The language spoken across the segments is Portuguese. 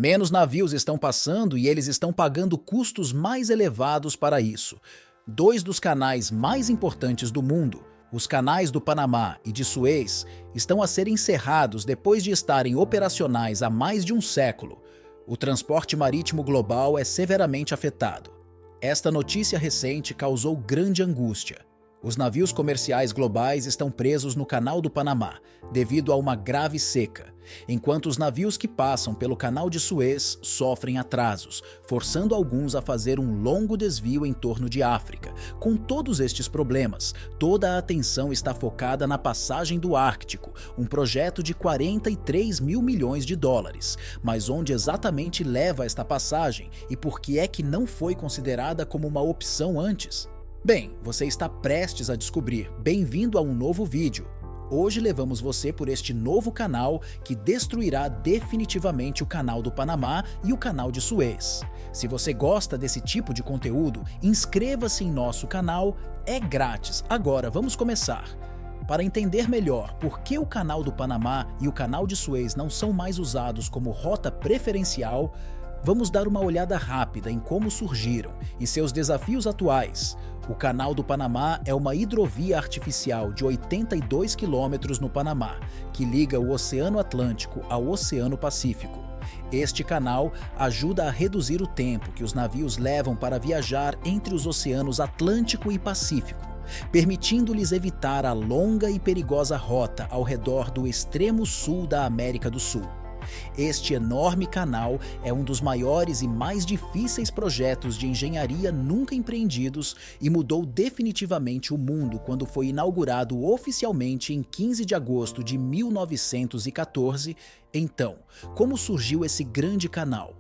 Menos navios estão passando e eles estão pagando custos mais elevados para isso. Dois dos canais mais importantes do mundo, os canais do Panamá e de Suez, estão a ser encerrados depois de estarem operacionais há mais de um século. O transporte marítimo global é severamente afetado. Esta notícia recente causou grande angústia. Os navios comerciais globais estão presos no Canal do Panamá, devido a uma grave seca, enquanto os navios que passam pelo Canal de Suez sofrem atrasos, forçando alguns a fazer um longo desvio em torno de África. Com todos estes problemas, toda a atenção está focada na passagem do Ártico, um projeto de 43 mil milhões de dólares. Mas onde exatamente leva esta passagem e por que é que não foi considerada como uma opção antes? Bem, você está prestes a descobrir. Bem-vindo a um novo vídeo. Hoje levamos você por este novo canal que destruirá definitivamente o Canal do Panamá e o Canal de Suez. Se você gosta desse tipo de conteúdo, inscreva-se em nosso canal, é grátis. Agora vamos começar. Para entender melhor por que o Canal do Panamá e o Canal de Suez não são mais usados como rota preferencial, vamos dar uma olhada rápida em como surgiram e seus desafios atuais. O Canal do Panamá é uma hidrovia artificial de 82 quilômetros no Panamá, que liga o Oceano Atlântico ao Oceano Pacífico. Este canal ajuda a reduzir o tempo que os navios levam para viajar entre os oceanos Atlântico e Pacífico, permitindo-lhes evitar a longa e perigosa rota ao redor do extremo sul da América do Sul. Este enorme canal é um dos maiores e mais difíceis projetos de engenharia nunca empreendidos e mudou definitivamente o mundo quando foi inaugurado oficialmente em 15 de agosto de 1914. Então, como surgiu esse grande canal?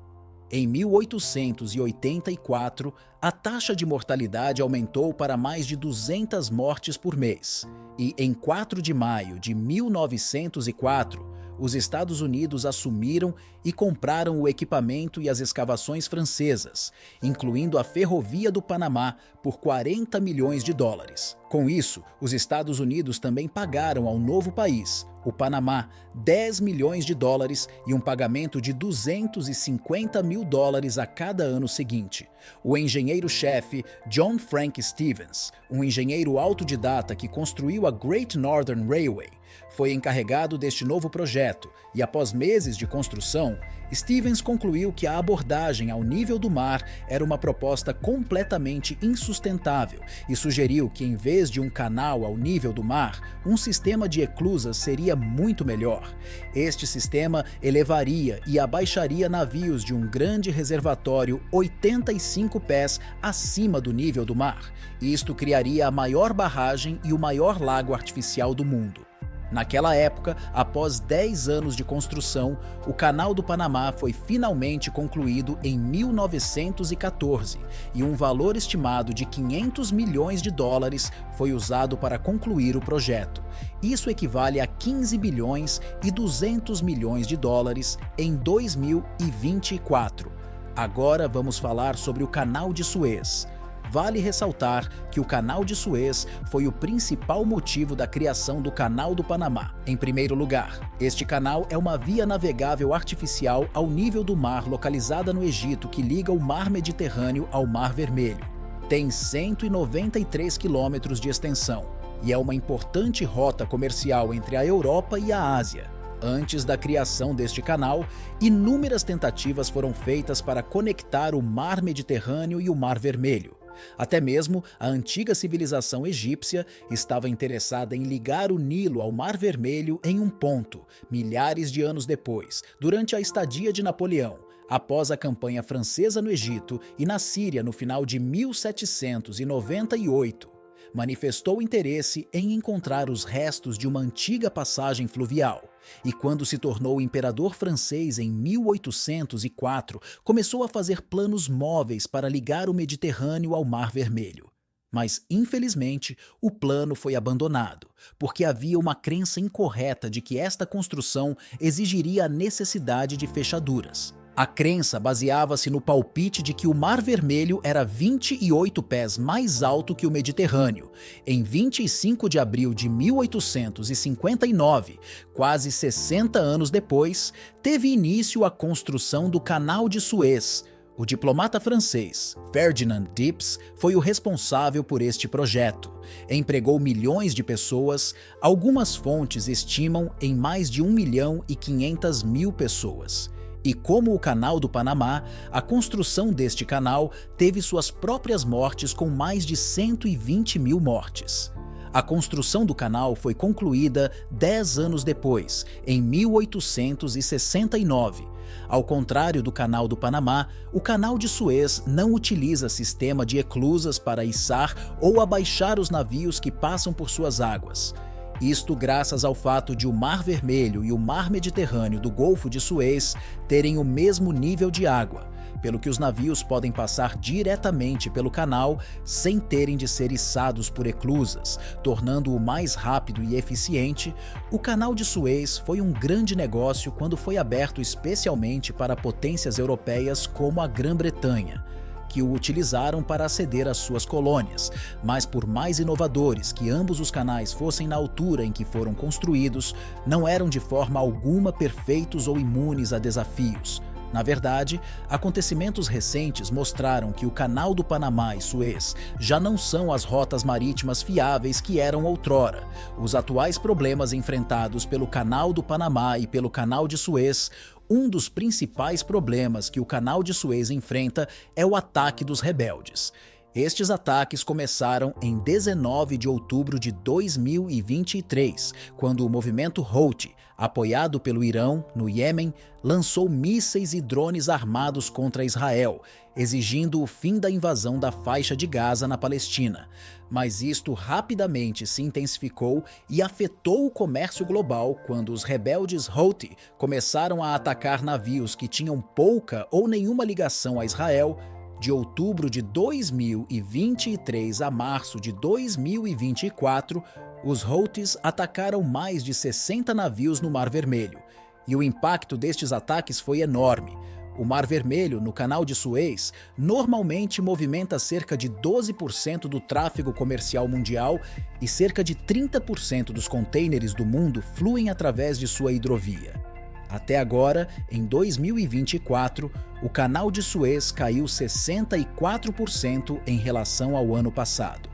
Em 1884, a taxa de mortalidade aumentou para mais de 200 mortes por mês. E em 4 de maio de 1904, os Estados Unidos assumiram e compraram o equipamento e as escavações francesas, incluindo a Ferrovia do Panamá, por 40 milhões de dólares. Com isso, os Estados Unidos também pagaram ao novo país, o Panamá, 10 milhões de dólares e um pagamento de 250 mil dólares a cada ano seguinte. O engenheiro-chefe John Frank Stevens, um engenheiro autodidata que construiu a Great Northern Railway, foi encarregado deste novo projeto e, após meses de construção, Stevens concluiu que a abordagem ao nível do mar era uma proposta completamente insustentável e sugeriu que, em vez de um canal ao nível do mar, um sistema de eclusas seria muito melhor. Este sistema elevaria e abaixaria navios de um grande reservatório 85 pés acima do nível do mar. Isto criaria a maior barragem e o maior lago artificial do mundo. Naquela época, após 10 anos de construção, o Canal do Panamá foi finalmente concluído em 1914 e um valor estimado de 500 milhões de dólares foi usado para concluir o projeto. Isso equivale a 15 bilhões e 200 milhões de dólares em 2024. Agora vamos falar sobre o Canal de Suez. Vale ressaltar que o Canal de Suez foi o principal motivo da criação do Canal do Panamá. Em primeiro lugar, este canal é uma via navegável artificial ao nível do mar localizada no Egito que liga o Mar Mediterrâneo ao Mar Vermelho. Tem 193 quilômetros de extensão e é uma importante rota comercial entre a Europa e a Ásia. Antes da criação deste canal, inúmeras tentativas foram feitas para conectar o Mar Mediterrâneo e o Mar Vermelho. Até mesmo a antiga civilização egípcia estava interessada em ligar o Nilo ao Mar Vermelho em um ponto, milhares de anos depois, durante a estadia de Napoleão, após a campanha francesa no Egito e na Síria no final de 1798. Manifestou interesse em encontrar os restos de uma antiga passagem fluvial. E quando se tornou imperador francês em 1804, começou a fazer planos móveis para ligar o Mediterrâneo ao Mar Vermelho. Mas, infelizmente, o plano foi abandonado, porque havia uma crença incorreta de que esta construção exigiria a necessidade de fechaduras. A crença baseava-se no palpite de que o Mar Vermelho era 28 pés mais alto que o Mediterrâneo. Em 25 de abril de 1859, quase 60 anos depois, teve início a construção do Canal de Suez. O diplomata francês Ferdinand Dips foi o responsável por este projeto. Empregou milhões de pessoas, algumas fontes estimam em mais de 1.500.000 pessoas. E como o Canal do Panamá, a construção deste canal teve suas próprias mortes, com mais de 120.000 mortes. A construção do canal foi concluída 10 anos depois, em 1869. Ao contrário do Canal do Panamá, o Canal de Suez não utiliza sistema de eclusas para içar ou abaixar os navios que passam por suas águas. Isto graças ao fato de o Mar Vermelho e o Mar Mediterrâneo do Golfo de Suez terem o mesmo nível de água, pelo que os navios podem passar diretamente pelo canal sem terem de ser içados por eclusas, tornando-o mais rápido e eficiente. O Canal de Suez foi um grande negócio quando foi aberto especialmente para potências europeias como a Grã-Bretanha, que o utilizaram para aceder às suas colônias, mas por mais inovadores que ambos os canais fossem na altura em que foram construídos, não eram de forma alguma perfeitos ou imunes a desafios. Na verdade, acontecimentos recentes mostraram que o Canal do Panamá e Suez já não são as rotas marítimas fiáveis que eram outrora. Os atuais problemas enfrentados pelo Canal do Panamá e pelo Canal de Suez, um dos principais problemas que o Canal de Suez enfrenta é o ataque dos rebeldes. Estes ataques começaram em 19 de outubro de 2023, quando o movimento Houthi, apoiado pelo Irão, no Iêmen, lançou mísseis e drones armados contra Israel, exigindo o fim da invasão da faixa de Gaza na Palestina. Mas isto rapidamente se intensificou e afetou o comércio global quando os rebeldes Houthi começaram a atacar navios que tinham pouca ou nenhuma ligação a Israel. De outubro de 2023 a março de 2024, os Houthis atacaram mais de 60 navios no Mar Vermelho, e o impacto destes ataques foi enorme. O Mar Vermelho, no Canal de Suez, normalmente movimenta cerca de 12% do tráfego comercial mundial e cerca de 30% dos contêineres do mundo fluem através de sua hidrovia. Até agora, em 2024, o Canal de Suez caiu 64% em relação ao ano passado.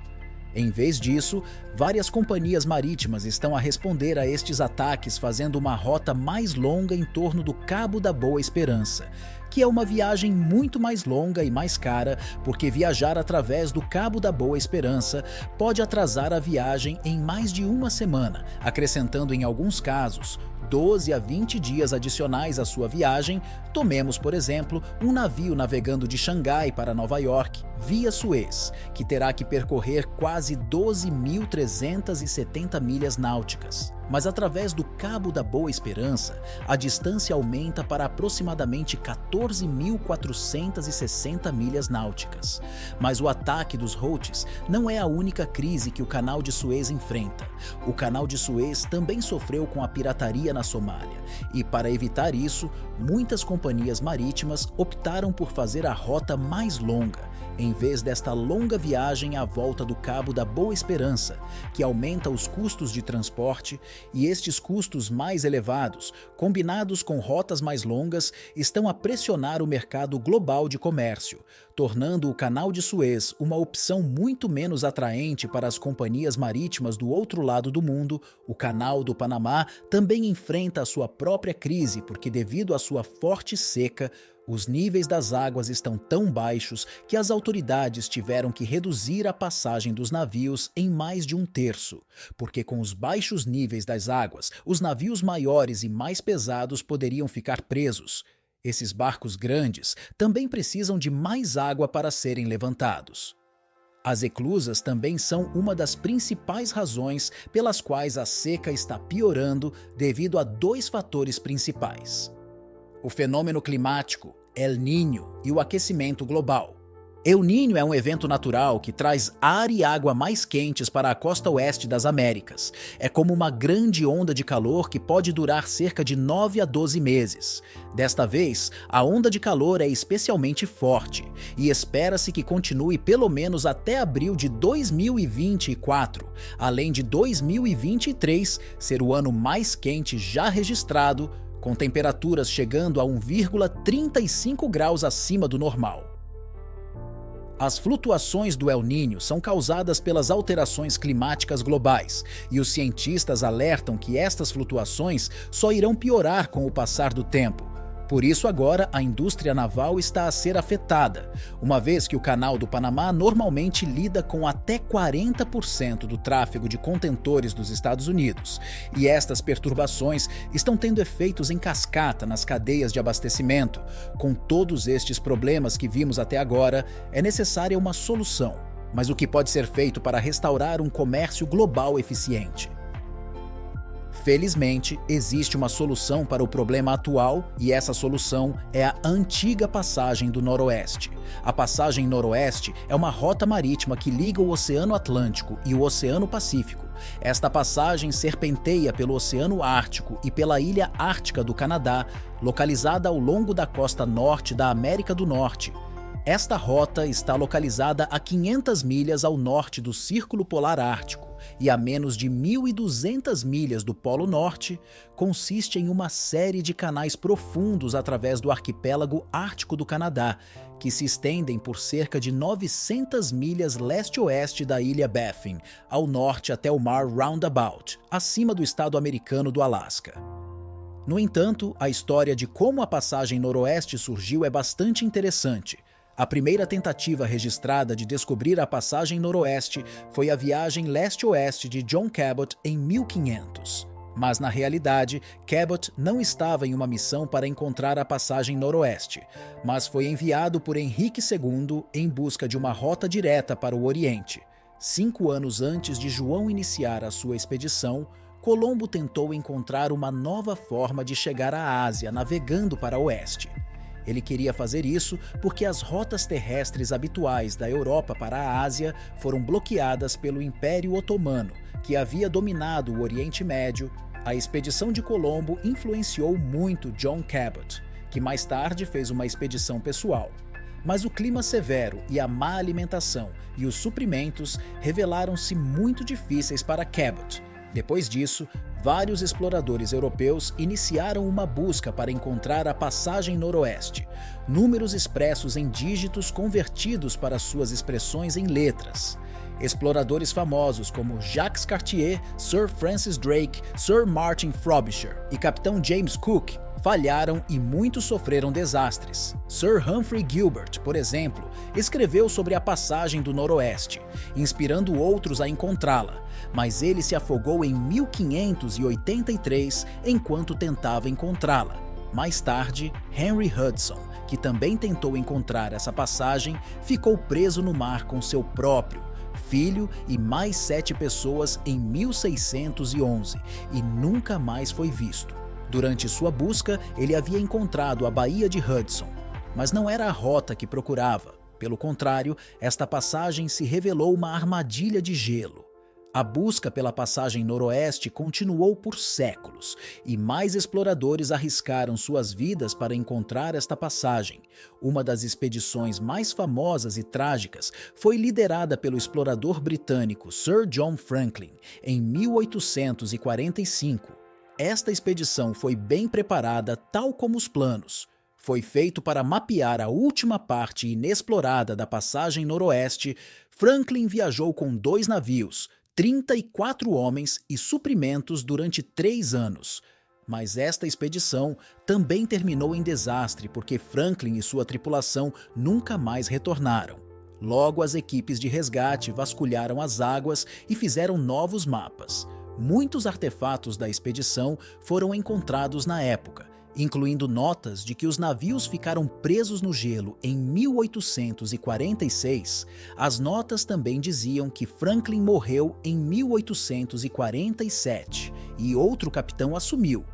Em vez disso, várias companhias marítimas estão a responder a estes ataques fazendo uma rota mais longa em torno do Cabo da Boa Esperança, que é uma viagem muito mais longa e mais cara, porque viajar através do Cabo da Boa Esperança pode atrasar a viagem em mais de uma semana, acrescentando em alguns casos 12 a 20 dias adicionais à sua viagem. Tomemos, por exemplo, um navio navegando de Xangai para Nova York, via Suez, que terá que percorrer quase 12.370 milhas náuticas. Mas através do Cabo da Boa Esperança, a distância aumenta para aproximadamente 14.460 milhas náuticas. Mas o ataque dos Houthis não é a única crise que o Canal de Suez enfrenta. O Canal de Suez também sofreu com a pirataria na Somália, e para evitar isso, muitas companhias marítimas optaram por fazer a rota mais longa, em vez desta longa viagem à volta do Cabo da Boa Esperança, que aumenta os custos de transporte, e estes custos mais elevados, combinados com rotas mais longas, estão a pressionar o mercado global de comércio, tornando o Canal de Suez uma opção muito menos atraente para as companhias marítimas do outro lado do mundo. O Canal do Panamá também enfrenta a sua própria crise, porque devido à sua forte seca, os níveis das águas estão tão baixos que as autoridades tiveram que reduzir a passagem dos navios em mais de 1/3, porque com os baixos níveis das águas, os navios maiores e mais pesados poderiam ficar presos. Esses barcos grandes também precisam de mais água para serem levantados. As eclusas também são uma das principais razões pelas quais a seca está piorando devido a 2 fatores principais: o fenômeno climático, El Niño, e o aquecimento global. El Niño é um evento natural que traz ar e água mais quentes para a costa oeste das Américas. É como uma grande onda de calor que pode durar cerca de 9 a 12 meses. Desta vez, a onda de calor é especialmente forte e espera-se que continue pelo menos até abril de 2024, além de 2023 ser o ano mais quente já registrado, com temperaturas chegando a 1,35 graus acima do normal. As flutuações do El Niño são causadas pelas alterações climáticas globais, e os cientistas alertam que estas flutuações só irão piorar com o passar do tempo. Por isso agora a indústria naval está a ser afetada, uma vez que o Canal do Panamá normalmente lida com até 40% do tráfego de contentores dos Estados Unidos, e estas perturbações estão tendo efeitos em cascata nas cadeias de abastecimento. Com todos estes problemas que vimos até agora, é necessária uma solução, mas o que pode ser feito para restaurar um comércio global eficiente? Felizmente, existe uma solução para o problema atual e essa solução é a antiga Passagem do Noroeste. A Passagem Noroeste é uma rota marítima que liga o Oceano Atlântico e o Oceano Pacífico. Esta passagem serpenteia pelo Oceano Ártico e pela Ilha Ártica do Canadá, localizada ao longo da costa norte da América do Norte. Esta rota está localizada a 500 milhas ao norte do Círculo Polar Ártico e a menos de 1.200 milhas do Polo Norte. Consiste em uma série de canais profundos através do arquipélago ártico do Canadá, que se estendem por cerca de 900 milhas leste-oeste da ilha Baffin, ao norte até o mar Roundabout, acima do estado americano do Alasca. No entanto, a história de como a Passagem Noroeste surgiu é bastante interessante. A primeira tentativa registrada de descobrir a Passagem Noroeste foi a viagem leste-oeste de John Cabot em 1500. Mas, na realidade, Cabot não estava em uma missão para encontrar a Passagem Noroeste, mas foi enviado por Henrique II em busca de uma rota direta para o Oriente. 5 anos antes de João iniciar a sua expedição, Colombo tentou encontrar uma nova forma de chegar à Ásia navegando para o oeste. Ele queria fazer isso porque as rotas terrestres habituais da Europa para a Ásia foram bloqueadas pelo Império Otomano, que havia dominado o Oriente Médio. A expedição de Colombo influenciou muito John Cabot, que mais tarde fez uma expedição pessoal. Mas o clima severo e a má alimentação e os suprimentos revelaram-se muito difíceis para Cabot. Depois disso, vários exploradores europeus iniciaram uma busca para encontrar a Passagem Noroeste, números expressos em dígitos convertidos para suas expressões em letras. Exploradores famosos como Jacques Cartier, Sir Francis Drake, Sir Martin Frobisher e Capitão James Cook falharam e muitos sofreram desastres. Sir Humphrey Gilbert, por exemplo, escreveu sobre a Passagem do Noroeste, inspirando outros a encontrá-la, mas ele se afogou em 1583 enquanto tentava encontrá-la. Mais tarde, Henry Hudson, que também tentou encontrar essa passagem, ficou preso no mar com seu próprio filho e mais 7 pessoas em 1611 e nunca mais foi visto. Durante sua busca, ele havia encontrado a Baía de Hudson, mas não era a rota que procurava. Pelo contrário, esta passagem se revelou uma armadilha de gelo. A busca pela Passagem Noroeste continuou por séculos, e mais exploradores arriscaram suas vidas para encontrar esta passagem. Uma das expedições mais famosas e trágicas foi liderada pelo explorador britânico Sir John Franklin, em 1845. Esta expedição foi bem preparada, tal como os planos. Foi feito para mapear a última parte inexplorada da Passagem Noroeste. Franklin viajou com 2 navios, 34 homens e suprimentos durante 3 anos. Mas esta expedição também terminou em desastre porque Franklin e sua tripulação nunca mais retornaram. Logo, as equipes de resgate vasculharam as águas e fizeram novos mapas. Muitos artefatos da expedição foram encontrados na época, incluindo notas de que os navios ficaram presos no gelo em 1846. As notas também diziam que Franklin morreu em 1847 e outro capitão assumiu.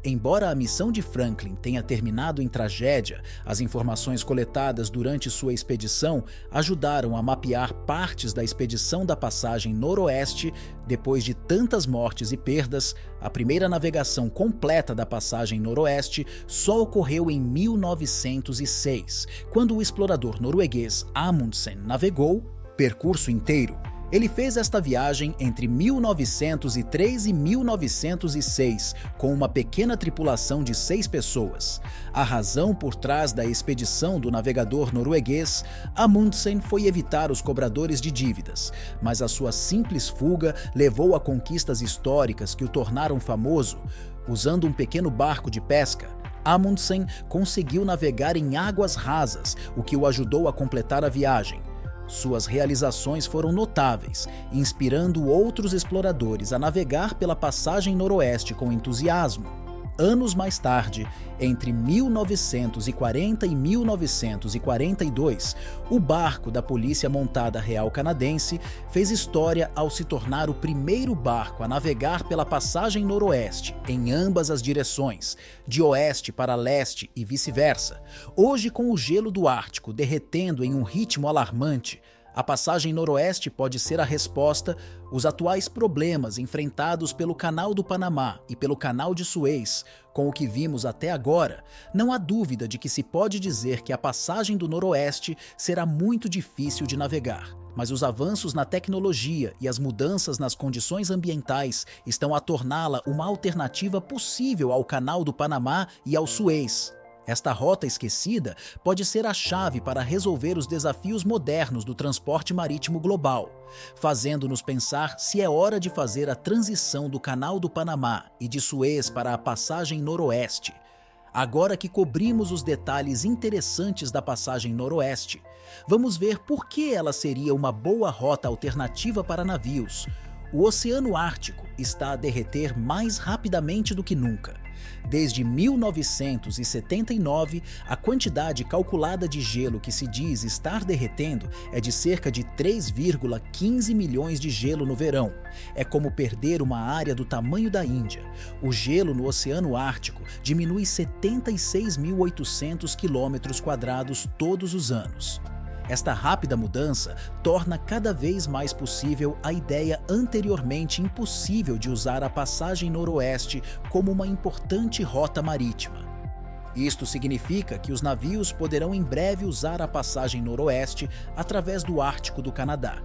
Embora a missão de Franklin tenha terminado em tragédia, as informações coletadas durante sua expedição ajudaram a mapear partes da expedição da passagem noroeste. Depois de tantas mortes e perdas, a primeira navegação completa da passagem noroeste só ocorreu em 1906, quando o explorador norueguês Amundsen navegou percurso inteiro. Ele fez esta viagem entre 1903 e 1906, com uma pequena tripulação de 6 pessoas. A razão por trás da expedição do navegador norueguês Amundsen foi evitar os cobradores de dívidas, mas a sua simples fuga levou a conquistas históricas que o tornaram famoso. Usando um pequeno barco de pesca, Amundsen conseguiu navegar em águas rasas, o que o ajudou a completar a viagem. Suas realizações foram notáveis, inspirando outros exploradores a navegar pela passagem noroeste com entusiasmo. Anos mais tarde, entre 1940 e 1942, o barco da Polícia Montada Real Canadense fez história ao se tornar o primeiro barco a navegar pela passagem noroeste, em ambas as direções, de oeste para leste e vice-versa. Hoje, com o gelo do Ártico derretendo em um ritmo alarmante, a passagem noroeste pode ser a resposta aos atuais problemas enfrentados pelo Canal do Panamá e pelo Canal de Suez. Com o que vimos até agora, não há dúvida de que se pode dizer que a passagem do noroeste será muito difícil de navegar. Mas os avanços na tecnologia e as mudanças nas condições ambientais estão a torná-la uma alternativa possível ao Canal do Panamá e ao Suez. Esta rota esquecida pode ser a chave para resolver os desafios modernos do transporte marítimo global, fazendo-nos pensar se é hora de fazer a transição do Canal do Panamá e de Suez para a passagem noroeste. Agora que cobrimos os detalhes interessantes da passagem noroeste, vamos ver por que ela seria uma boa rota alternativa para navios. O Oceano Ártico está a derreter mais rapidamente do que nunca. Desde 1979, a quantidade calculada de gelo que se diz estar derretendo é de cerca de 3,15 milhões de gelo no verão. É como perder uma área do tamanho da Índia. O gelo no Oceano Ártico diminui 76.800 km² todos os anos. Esta rápida mudança torna cada vez mais possível a ideia anteriormente impossível de usar a passagem noroeste como uma importante rota marítima. Isto significa que os navios poderão em breve usar a passagem noroeste através do Ártico do Canadá.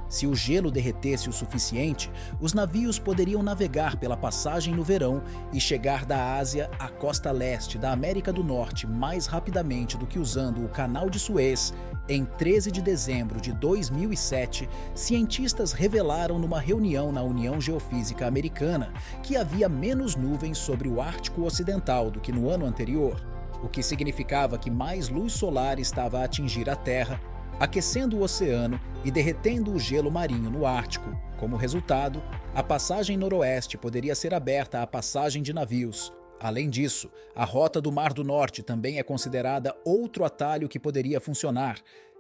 Se o gelo derretesse o suficiente, os navios poderiam navegar pela passagem no verão e chegar da Ásia à costa leste da América do Norte mais rapidamente do que usando o Canal de Suez. Em 13 de dezembro de 2007, cientistas revelaram numa reunião na União Geofísica Americana que havia menos nuvens sobre o Ártico Ocidental do que no ano anterior, o que significava que mais luz solar estava a atingir a Terra, aquecendo o oceano e derretendo o gelo marinho no Ártico. Como resultado, a passagem noroeste poderia ser aberta à passagem de navios. Além disso, a Rota do Mar do Norte também é considerada outro atalho que poderia funcionar.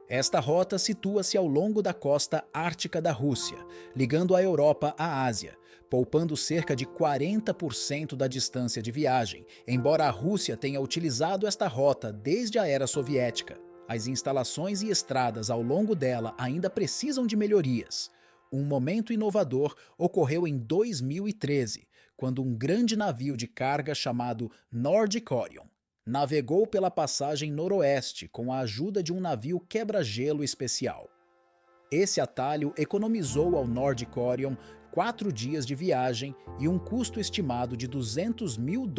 Esta rota situa-se ao longo da costa ártica da Rússia, ligando a Europa à Ásia, poupando cerca de 40% da distância de viagem, embora a Rússia tenha utilizado esta rota desde a era soviética. As instalações e estradas ao longo dela ainda precisam de melhorias. Um momento inovador ocorreu em 2013, quando um grande navio de carga chamado Nordic Orion navegou pela passagem noroeste com a ajuda de um navio quebra-gelo especial. Esse atalho economizou ao Nordic Orion 4 dias de viagem e um custo estimado de $200 mil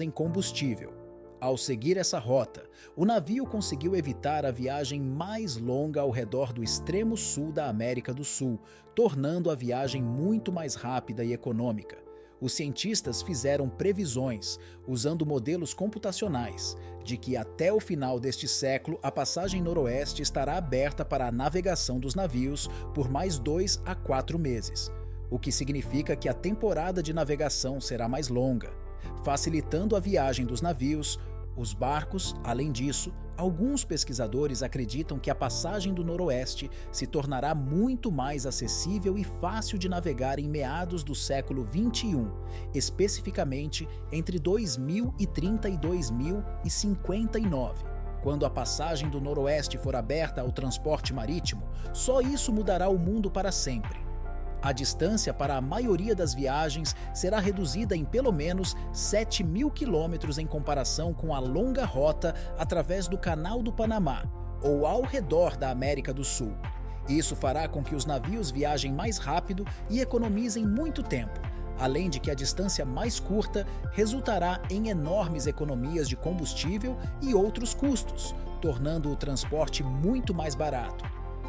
em combustível. Ao seguir essa rota, o navio conseguiu evitar a viagem mais longa ao redor do extremo sul da América do Sul, tornando a viagem muito mais rápida e econômica. Os cientistas fizeram previsões, usando modelos computacionais, de que até o final deste século a passagem noroeste estará aberta para a navegação dos navios por mais 2 a 4 meses, o que significa que a temporada de navegação será mais longa, facilitando a viagem dos navios. Os barcos, além disso, Alguns pesquisadores acreditam que a passagem do Noroeste se tornará muito mais acessível e fácil de navegar em meados do século XXI, especificamente entre 2030 e 2059. Quando a passagem do Noroeste for aberta ao transporte marítimo, só isso mudará o mundo para sempre. A distância para a maioria das viagens será reduzida em pelo menos 7.000 quilômetros em comparação com a longa rota através do Canal do Panamá, ou ao redor da América do Sul. Isso fará com que os navios viajem mais rápido e economizem muito tempo, além de que a distância mais curta resultará em enormes economias de combustível e outros custos, tornando o transporte muito mais barato.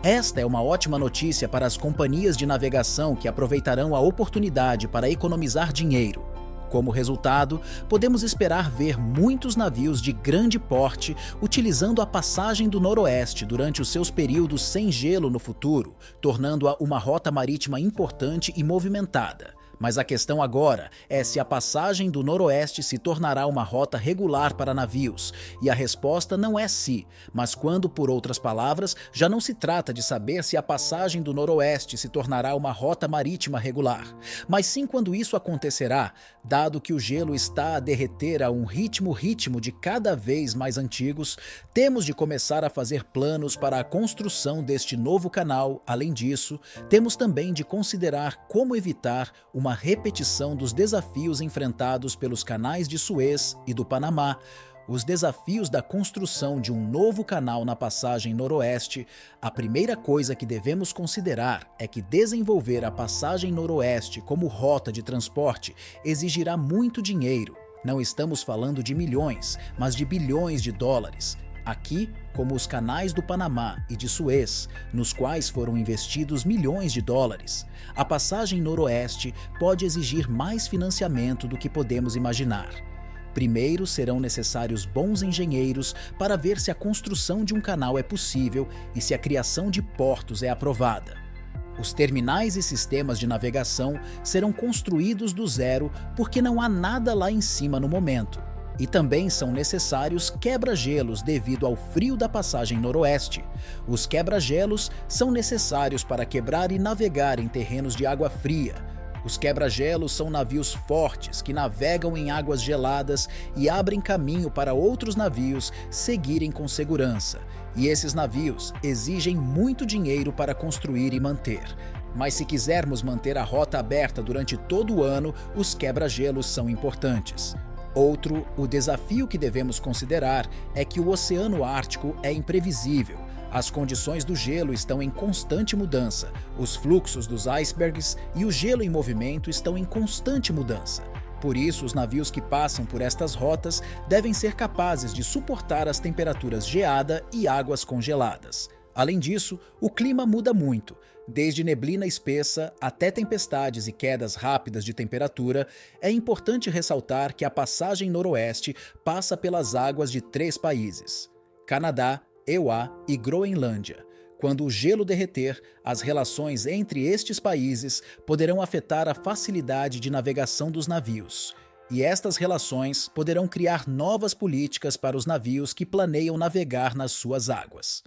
Esta é uma ótima notícia para as companhias de navegação que aproveitarão a oportunidade para economizar dinheiro. Como resultado, podemos esperar ver muitos navios de grande porte utilizando a passagem do Noroeste durante os seus períodos sem gelo no futuro, tornando-a uma rota marítima importante e movimentada. Mas a questão agora é se a passagem do Noroeste se tornará uma rota regular para navios, e a resposta não é se, mas quando, por outras palavras, já não se trata de saber se a passagem do Noroeste se tornará uma rota marítima regular, mas sim quando isso acontecerá, dado que o gelo está a derreter a um ritmo de cada vez mais antigos, temos de começar a fazer planos para a construção deste novo canal. Além disso, temos também de considerar como evitar uma repetição dos desafios enfrentados pelos canais de Suez e do Panamá. Os desafios da construção de um novo canal na passagem Noroeste. A primeira coisa que devemos considerar é que desenvolver a passagem Noroeste como rota de transporte exigirá muito dinheiro. Não estamos falando de milhões, mas de bilhões de dólares. Aqui, como os canais do Panamá e de Suez, nos quais foram investidos milhões de dólares, a passagem Noroeste pode exigir mais financiamento do que podemos imaginar. Primeiro, serão necessários bons engenheiros para ver se a construção de um canal é possível e se a criação de portos é aprovada. Os terminais e sistemas de navegação serão construídos do zero porque não há nada lá em cima no momento. E também são necessários quebra-gelos devido ao frio da passagem Noroeste. Os quebra-gelos são necessários para quebrar e navegar em terrenos de água fria. Os quebra-gelos são navios fortes que navegam em águas geladas e abrem caminho para outros navios seguirem com segurança. E esses navios exigem muito dinheiro para construir e manter. Mas se quisermos manter a rota aberta durante todo o ano, os quebra-gelos são importantes. O desafio que devemos considerar é que o Oceano Ártico é imprevisível. As condições do gelo estão em constante mudança, os fluxos dos icebergs e o gelo em movimento estão em constante mudança. Por isso, os navios que passam por estas rotas devem ser capazes de suportar as temperaturas geada e águas congeladas. Além disso, o clima muda muito. Desde neblina espessa até tempestades e quedas rápidas de temperatura, é importante ressaltar que a passagem Noroeste passa pelas águas de 3 países: Canadá, EUA e Groenlândia. Quando o gelo derreter, as relações entre estes países poderão afetar a facilidade de navegação dos navios. E estas relações poderão criar novas políticas para os navios que planeiam navegar nas suas águas.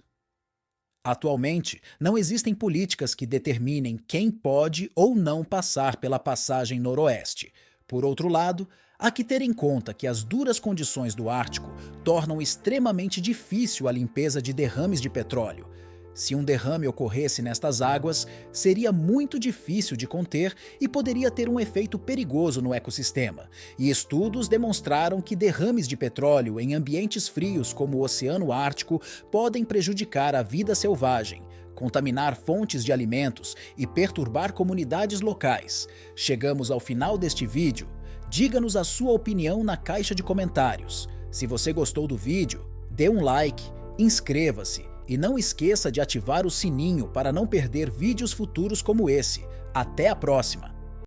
Atualmente, não existem políticas que determinem quem pode ou não passar pela passagem Noroeste. Por outro lado, há que ter em conta que as duras condições do Ártico tornam extremamente difícil a limpeza de derrames de petróleo. Se um derrame ocorresse nestas águas, seria muito difícil de conter e poderia ter um efeito perigoso no ecossistema. E estudos demonstraram que derrames de petróleo em ambientes frios como o Oceano Ártico podem prejudicar a vida selvagem, contaminar fontes de alimentos e perturbar comunidades locais. Chegamos ao final deste vídeo. Diga-nos a sua opinião na caixa de comentários. Se você gostou do vídeo, dê um like, inscreva-se e não esqueça de ativar o sininho para não perder vídeos futuros como esse. Até a próxima!